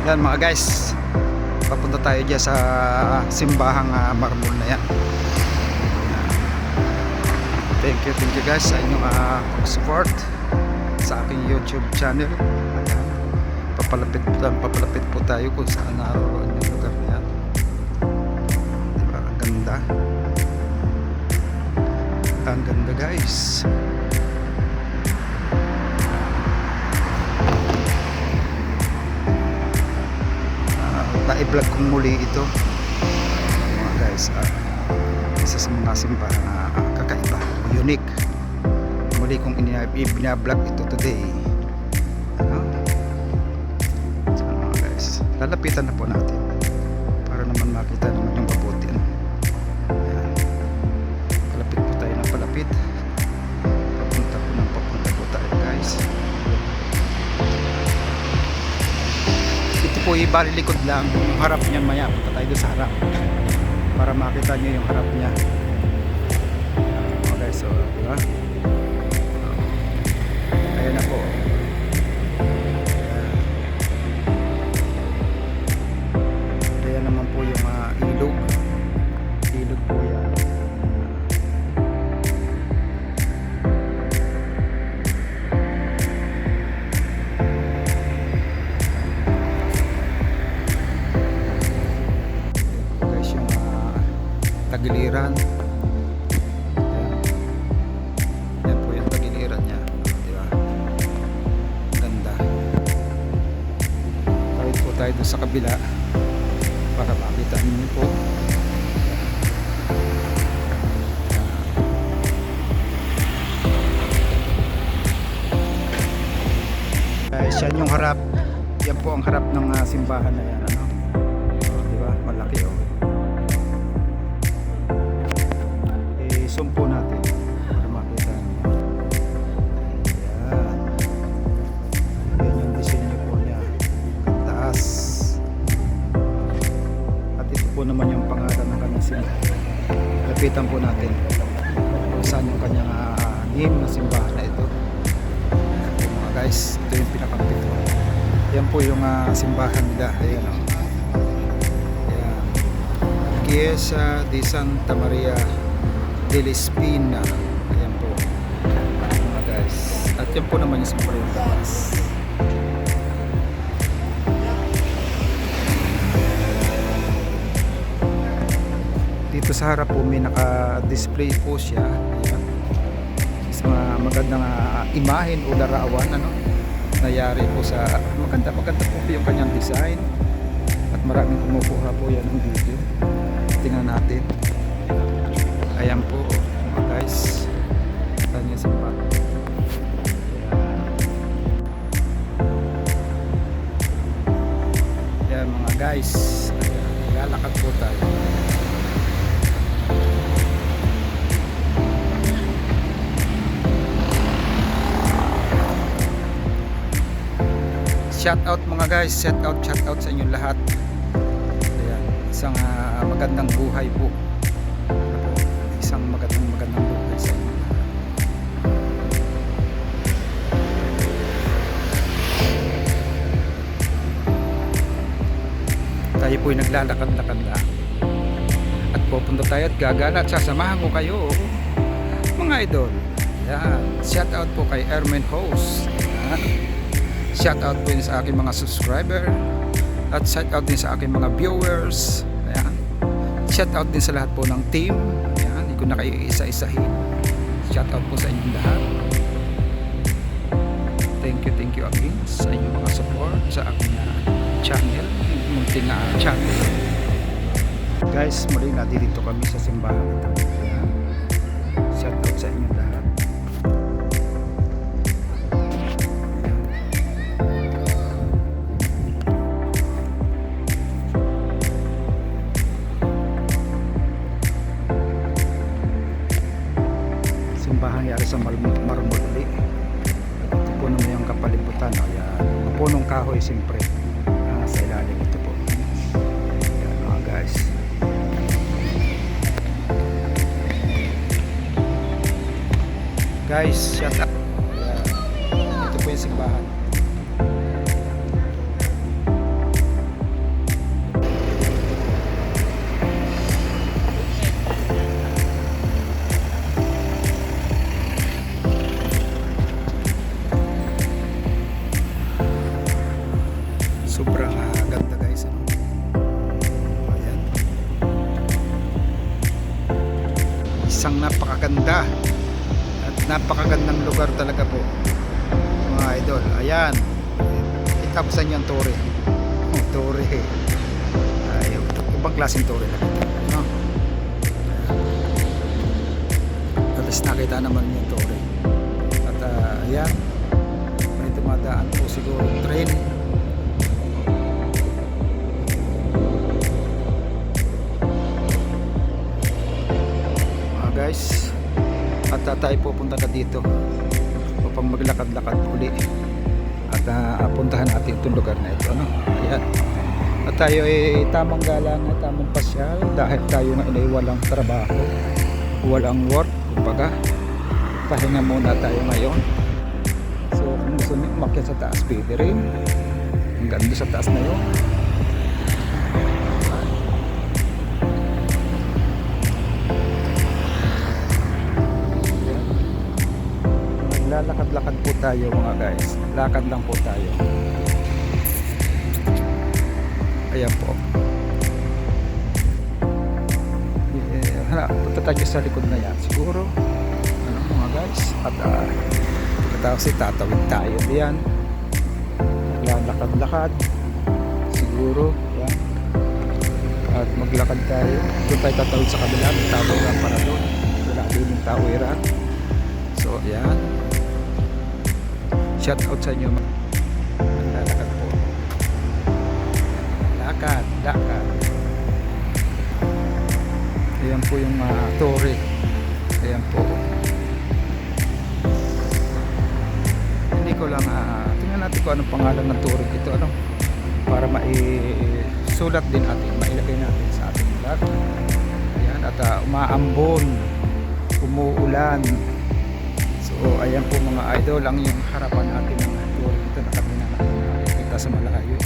Yan mga guys, papunta tayo dyan sa simbahang marmol na yan. Thank you guys sa inyong support sa aking YouTube channel. Papalapit po tayo kung saan naroon yung lugar na yan. Diba, ang ganda. Ang ganda guys. Na-vlog kong muli ito mga guys. Isa sa mga simbahan na kakaiba, unique. Muli kong binablog ito today. So mga guys, lalapitan na po natin para naman makita naman yung mabuti. Ayan. Palapit po tayo ng palapit. Papunta po tayo guys. Ito po ibalilikod lang yung harap niyan, maya punta tayo doon sa harap para makita nyo yung harap niya. Okay, so diba? Ayan na po. Ayan naman po yung ilog. Ilog po yan. Tagiliran. Yan po yung tagiliran niya, diba? Ganda. Tawid po tayo doon sa kabila para makita niyo po. Guys, yan yung harap. Yan po ang harap ng simbahan na yan, ano? Diba? Malaki oh. Zoom po natin para makita niyo. Ayan. Ayan yung disenyo po niya. Ang taas. At ito po naman yung pangalan ng kanyang simbahan. Lapitan po natin kung saan yung kanyang name na simbahan na ito. Ayan po mga guys. Ito yung pinakampito. Ayan po yung simbahan nila. Ayan o. Ayan. Chiesa di Santa Maria della Spina. Ayan po mga guys. At yan po naman yung simbahan. Dito sa harap po may naka-display po siya. Ayan. Sa mga magandang imahen o larawan, ano, nayari po sa maganda po yung kanyang design. At maraming kumukuha po yan ng video. Tingnan natin. Ayan po mga guys, kanya simbahan. Ayan mga guys, lalakad po tayo. Shout out mga guys, shout out sa inyong lahat. Ayan, isang magandang buhay po. Isang magandang buhay sa inyo. Tayo po'y naglalakad-lakad lang at pupunta tayo at gagala at sasamahan ko kayo mga idol. Yan. Shout out po kay Ermen Host. Shout out po din sa aking mga subscriber at shout out din sa aking mga viewers. Ayan. Shout out din sa lahat po ng team. Kung na kayo isa-isahin, shout out po sa inyong lahat. Thank you again sa inyong mga support sa aking channel, munting channel. Guys, muli na dito kami sa simbahan ito. Shout out sa inyong lahat. Simbahan yari sa Marmol. Ito po naman yung kapalibutan. Ayan, punong kahoy siyempre sa ilalim ito po. Ayan mga guys. Guys, shout out. Ito po yung simbahan. Sobrang ganda guys, ano? Ayan. Isang napakaganda at napakagandang lugar talaga po mga idol. Ayan, kita ko sa inyo ang tore. Tore, ay, ibang klaseng tore na ito, no? Tapos nakita naman yung tore at ayan, may dumadaan po siguro train. Guys, at tayo pupunta na dito upang maglakad-lakad uli at puntahan natin itong lugar na ito, ano? Ayan. At tayo ay tamang galang at tamang pasyal dahil tayo nga ay walang trabaho, walang work, kumbaga pahinga muna tayo ngayon. So kung gusto nyo umakyat sa taas, pwede rin hanggang doon sa taas na yun. Lalakad-lakad po tayo mga guys, lakad lang po tayo. Ayan po. Punta tayo sa likod na yan siguro, ano mga guys, at pagkatapos tatawid tayo diyan, lalakad-lakad siguro yan. At maglakad tayo, doon tayo tatawid sa kabila, may tawiran para doon, wala din yung tawiran. So ayan, shout out sa inyo, lalakad po, lakad. Ayan po yung tore. Ayan po, hindi ko lang tingnan natin kung anong pangalan ng tore ito, ano, para maisulat din natin, mailagay natin sa ating vlog. Ayan, at umaambon, umuulan. So ayan po mga idol, ang yung harapan natin ng tore dito na kami na nakikita sa malayo.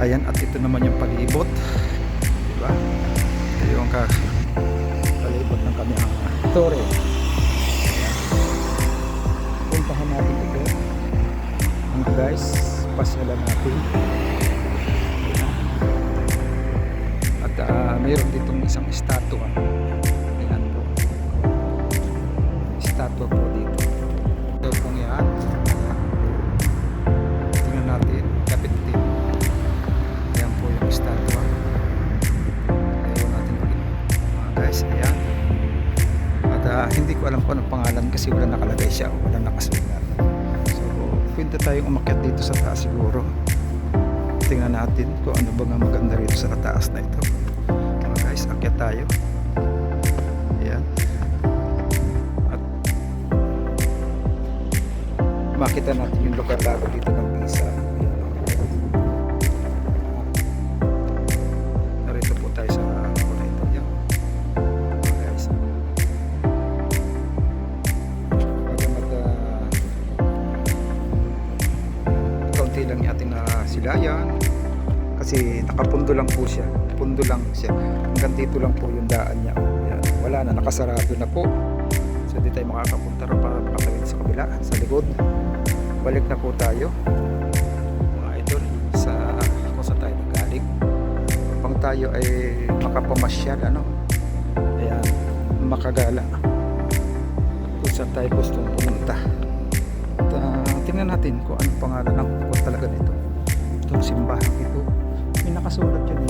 Ayan, at ito naman yung palibot, diba? Ito yung kalibot ng kami tore. Puntahan natin ito mga guys, pasyalan natin. At mayroon ditong isang estatwa. Ayan po, estatwa po dito. Ito pong yan, tingnan natin, kapit din. Ayan po yung estatwa. Ayaw natin ulit mga guys. Ayan, at hindi ko alam kung anong pangalan kasi wala nakalagay siya, wala nakasulat. So pwede tayong umakyat dito sa taas siguro. Tingnan natin kung ano ba nga maganda rito sa taas na ito mga guys. Akyat tayo. Ayan, at makita natin yung lugar lago dito ng Pisa. Narito po tayo sa kuna ito. Ayan mga guys, bagamat kaunti lang natin na silayan kasi nakapundo lang po siya, pundo lang siya, hanggang dito lang po yung daan niya. Ayan, wala na, nakasarado na po, so di tayo makakapunta rin para makatawid sa kabila, sa likod. Balik na po tayo mga idol sa kung saan tayo nagaling, upang tayo ay makapamasyal, ano, ayan, makagala kung saan tayo gustong pumunta. At tingnan natin kung anong pangalan ng kung talaga nito, itong simbahan ito. May nakasulat yun,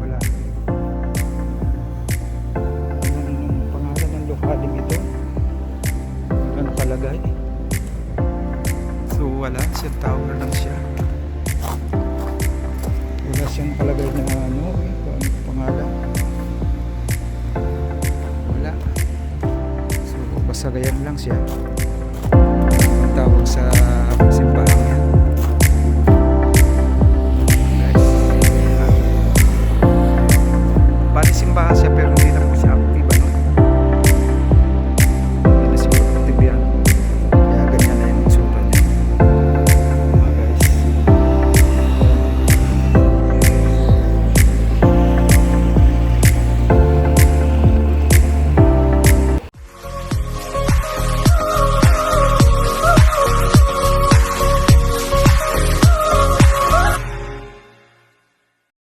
wala. Anong pangalan ng lokaling ito, ano nakalagay? So wala, siya tower lang siya, wala siyang nakalagay na ano, kung anong pangalan, wala. So basta ganyan lang siya.